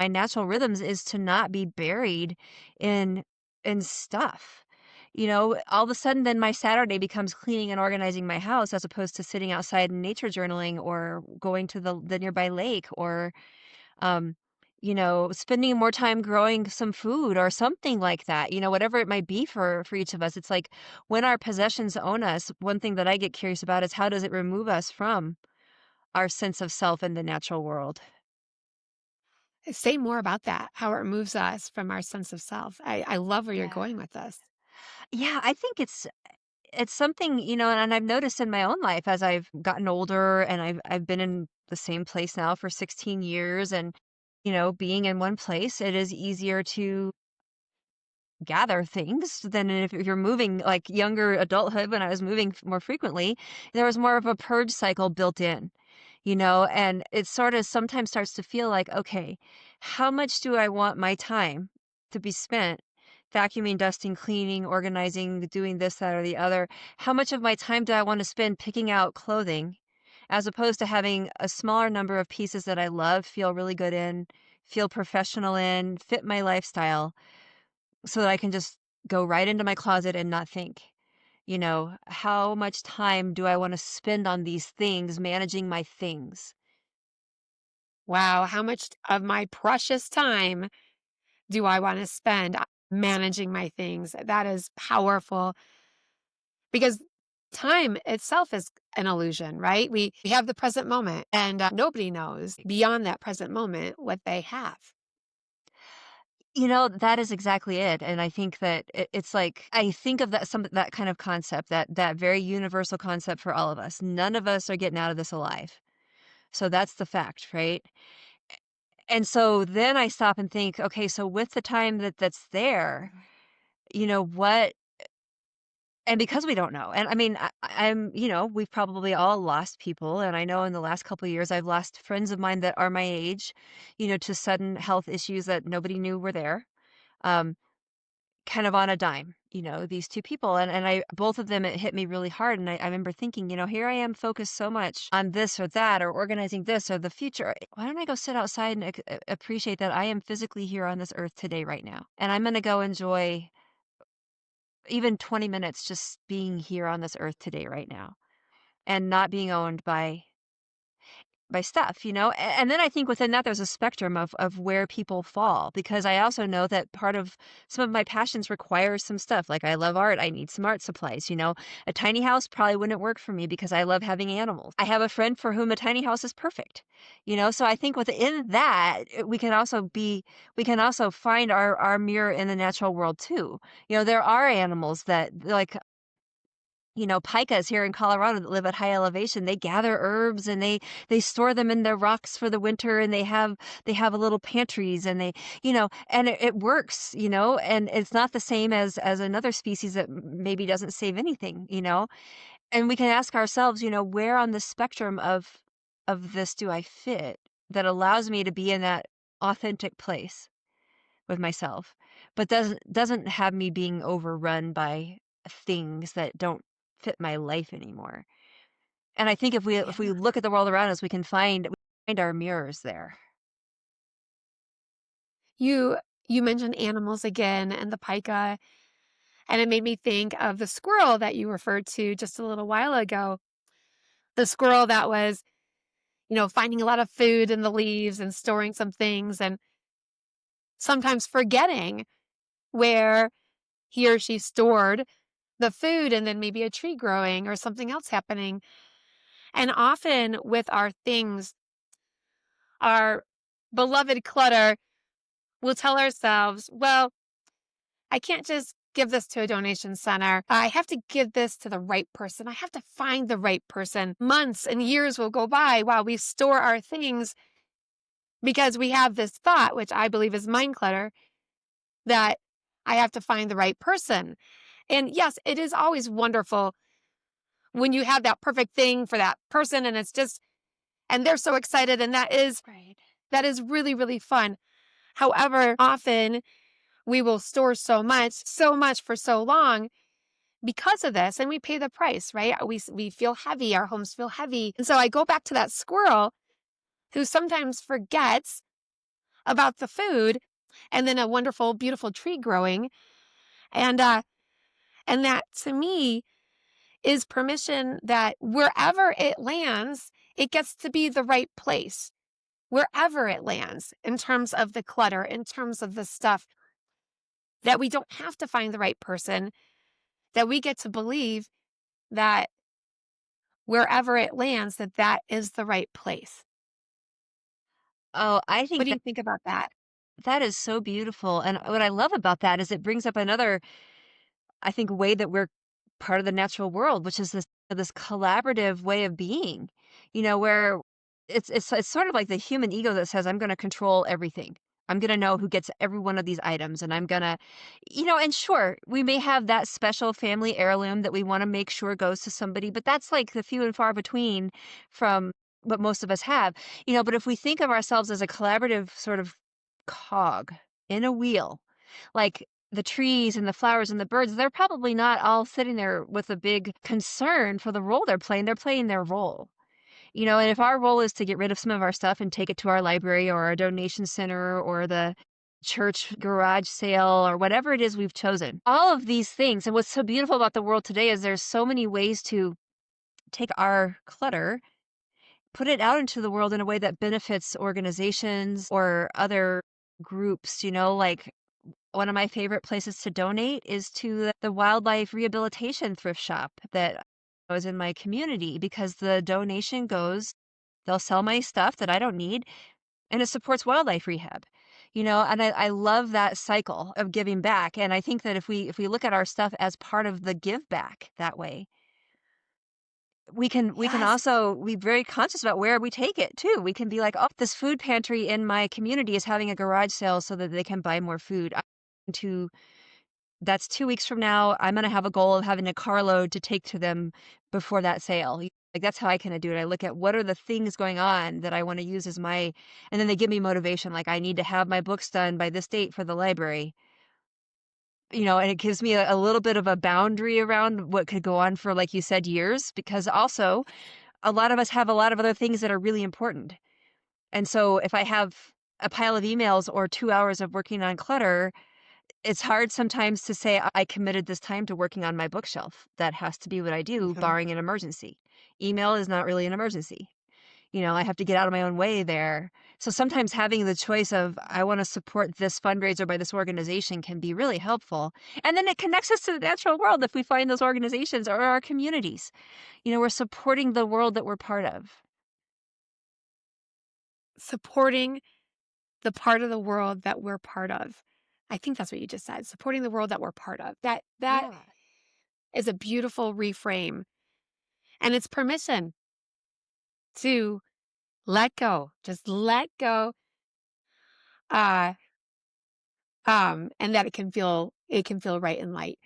my natural rhythms is to not be buried in stuff. All of a sudden then my Saturday becomes cleaning and organizing my house as opposed to sitting outside and nature journaling or going to the nearby lake or um spending more time growing some food or something like that. Whatever it might be for each of us. It's like when our possessions own us, one thing that I get curious about is how does it remove us from our sense of self in the natural world? Say more about that, how it removes us from our sense of self. I love where you're Yeah. going with this. Yeah, I think it's something, and I've noticed in my own life as I've gotten older and I've been in the same place now for 16 years and being in one place, it is easier to gather things than if you're moving like younger adulthood when I was moving more frequently, there was more of a purge cycle built in, and it sort of sometimes starts to feel like, okay, how much do I want my time to be spent vacuuming, dusting, cleaning, organizing, doing this, that, or the other? How much of my time do I want to spend picking out clothing as opposed to having a smaller number of pieces that I love, feel really good in, feel professional in, fit my lifestyle? So that I can just go right into my closet and not think, how much time do I wanna spend on these things, managing my things? Wow, how much of my precious time do I want to spend managing my things? That is powerful because time itself is an illusion, right? We have the present moment, and nobody knows beyond that present moment what they have. That is exactly it, and I think that it's like I think of that kind of concept, that very universal concept for all of us. None of us are getting out of this alive. So that's the fact, right? And so then I stop and think, okay, so with the time that's there, what. And because we don't know, and I mean, we've probably all lost people, and I know in the last couple of years, I've lost friends of mine that are my age, to sudden health issues that nobody knew were there, um, kind of on a dime, these 2 people, and I both of them, it hit me really hard, and I remember thinking, here I am focused so much on this or that or organizing this or the future. Why don't I go sit outside and appreciate that I am physically here on this earth today right now, and I'm gonna go enjoy even 20 minutes just being here on this earth today, right now, and not being owned by stuff, and then I think within that, there's a spectrum of where people fall, because I also know that part of some of my passions requires some stuff, like, I love art, I need some art supplies, a tiny house probably wouldn't work for me because I love having animals. I have a friend for whom a tiny house is perfect, so I think within that, we can also find our mirror in the natural world too. There are animals that, like, pikas here in Colorado that live at high elevation, they gather herbs and they store them in their rocks for the winter, and they have a little pantries, and and it works, and it's not the same as another species that maybe doesn't save anything, and we can ask ourselves, where on the spectrum of this do I fit that allows me to be in that authentic place with myself, but doesn't have me being overrun by things that don't fit my life anymore. And I think if we Yeah. look at the world around us, we find our mirrors there. You you mentioned animals again and the pika, and it made me think of the squirrel that you referred to just a little while ago. The squirrel that was, finding a lot of food in the leaves and storing some things and sometimes forgetting where he or she stored the food and then maybe a tree growing or something else happening. And often with our things, our beloved clutter, we'll tell ourselves, well, I can't just give this to a donation center. I have to give this to the right person. I have to find the right person. Months and years will go by while we store our things because we have this thought, which I believe is mind clutter, that I have to find the right person. And yes, it is always wonderful when you have that perfect thing for that person and it's just, and they're so excited. And Right. that is really, really fun. However, often we will store so much for so long because of this, and we pay the price, right? We feel heavy, our homes feel heavy. And so I go back to that squirrel who sometimes forgets about the food and then a wonderful, beautiful tree growing. And, and that to me is permission that wherever it lands, it gets to be the right place, wherever it lands in terms of the clutter, in terms of the stuff that we don't have to find the right person, that we get to believe that wherever it lands, that that is the right place. Oh, I What think do that you think about that? that is so beautiful, and what I love about that is it brings up another, I think, way that we're part of the natural world, which is this collaborative way of being, where it's sort of like the human ego that says, "I'm gonna control everything. I'm gonna know who gets every one of these items, and I'm gonna," and sure, we may have that special family heirloom that we wanna make sure goes to somebody, but that's like the few and far between from what most of us have, but if we think of ourselves as a collaborative sort of cog in a wheel, like the trees and the flowers and the birds, they're probably not all sitting there with a big concern for the role they're playing. They're playing their role. And if our role is to get rid of some of our stuff and take it to our library or our donation center or the church garage sale or whatever it is we've chosen, all of these things. And what's so beautiful about the world today is there's so many ways to take our clutter, put it out into the world in a way that benefits organizations or other groups, like one of my favorite places to donate is to the wildlife rehabilitation thrift shop that was in my community because the donation goes, they'll sell my stuff that I don't need, and it supports wildlife rehab. And I love that cycle of giving back. And I think that if we look at our stuff as part of the give back that way, we can Yes. also be very conscious about where we take it too. We can be like, oh, this food pantry in my community is having a garage sale so that they can buy more food. To That's 2 weeks from now. I'm gonna have a goal of having a carload to take to them before that sale. Like, that's how I kinda do it. I look at what are the things going on that I wanna use as my, and then they give me motivation, like, I need to have my books done by this date for the library, and it gives me a little bit of a boundary around what could go on for, like you said, years, because also a lot of us have a lot of other things that are really important. And so if I have a pile of emails or 2 hours of working on clutter, it's hard sometimes to say, I committed this time to working on my bookshelf. That has to be what I do, Mhm. barring an emergency. Email is not really an emergency. I have to get out of my own way there. So sometimes having the choice of, I want to support this fundraiser by this organization can be really helpful. And then it connects us to the natural world if we find those organizations or our communities. We're supporting the world that we're part of. Supporting the part of the world that we're part of. I think that's what you just said, supporting the world that we're part of. That Yeah. is a beautiful reframe, and it's permission to let go. Just let go, uh, and that it can feel right and light.